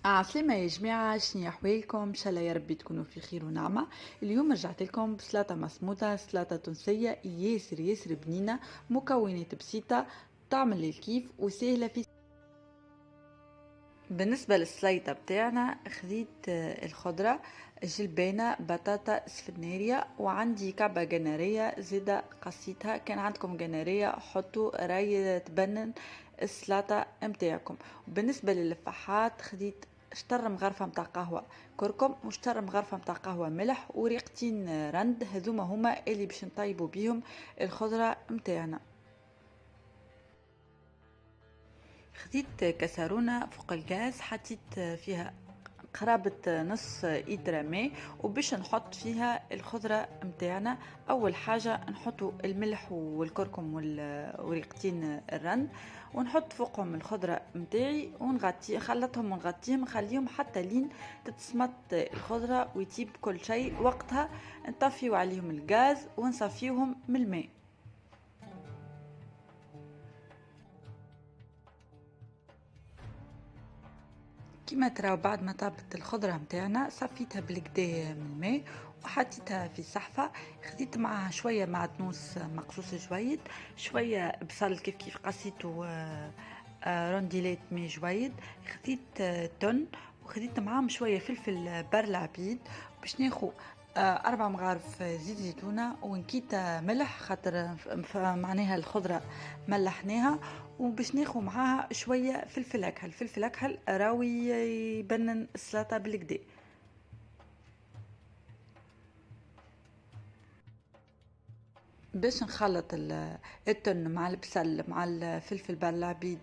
عسلامة يا جماعة، شنيا أحوالكم؟ إن شاء الله يا ربي تكونوا في خير ونعمة. اليوم رجعت لكم بسلطة مسموطة، سلطة تونسية ياسر ياسر بنينة، مكونات بسيطة، تعمل الكيف وسهلة في. بالنسبة للسليطة بتاعنا خذيت الخضرة، جلبانة، بطاطا، سفنارية، وعندي كعبة جنارية زيادة قصيتها. كان عندكم جنارية حطوا راي تبنن السلطة متاعكم. بالنسبة للفحات خذيت شطر مغرفة متاع قهوة كركم، وشطر مغرفة متاع قهوة ملح، وريقتين رند. هذوما هما اللي باش نطيبوا بيهم الخضرة متاعنا. خديت كسرونة فوق الغاز، حطيت فيها قرابة نص إيدر ماء، وباش نحط فيها الخضرة متاعنا. أول حاجة نحطوا الملح والكركم وريقتين الرن، ونحط فوقهم الخضرة متاعي ونغطي، خلطهم ونغطيهم، نخليهم حتى لين تتسمط الخضرة ويطيب كل شيء. وقتها نطفيو عليهم الغاز ونصفيوهم من الماء. كما تراو بعد ما طابت الخضرة متاعنا صفيتها بالكدا من الماء وحطيتها في صحفة. خديت معها شوية معدنوس مقصوص جويد، شوية بصل كيف كيف قصيته رونديلات مي جويد. خديت تن، وخديت معاهم شوية فلفل برلعبيد باش ناخو 4 مغارف زيت زيتونة، ونكيت ملح خاطر معناها الخضرة ملحناها، وباش ناخو معاها شوية فلفل أكحل. فلفل أكحل راوي يبنن السلطة بالكدا. باش نخلط التن مع البصل مع الفلفل بالعبيد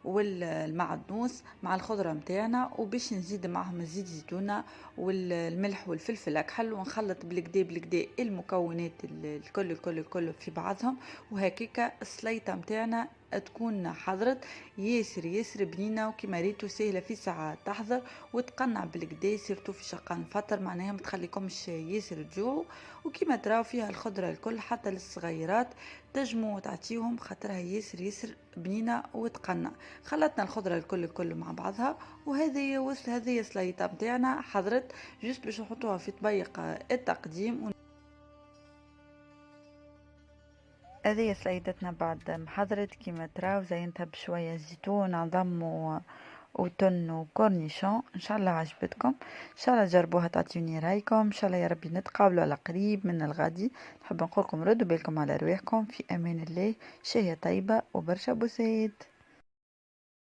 والمعدنوس مع الخضرة متاعنا، وباش نزيد معهم زيت زيتونة والملح والفلفل الأكحل، ونخلط بالكدا بالكدا المكونات الكل في بعضهم. وهكاكا السليطة متاعنا تكون حضرت ياسر ياسر بنينة، وكما ريتو سهلة في ساعات تحضر وتقنع بالكدا، سيرتو في شقان فطر معناها ما تخليكمش ياسر تجوعوا. وكما تراو فيها الخضرة الكل حتى للصغيرات تجمو تعطيهم، خاطرها ياسر ياسر بنينة وتقنع. خلطنا الخضرة الكل مع بعضها، وهذه وصل هذه سليطة متاعنا حضرت. جست باش نحطوها في طبيق التقديم. هذه سليدتنا بعد ما حضرت كيما تراو، زينتها بشوية زيتون عظم وتن وكورنيشون. ان شاء الله عجبتكم، ان شاء الله جربوها تعطيوني رايكم. ان شاء الله يا ربي نتقابلوا على قريب من الغادي. نحب نقولكم ردوا بالكم على رواحكم، في امان الله، شهية طيبة وبرشا بوسات.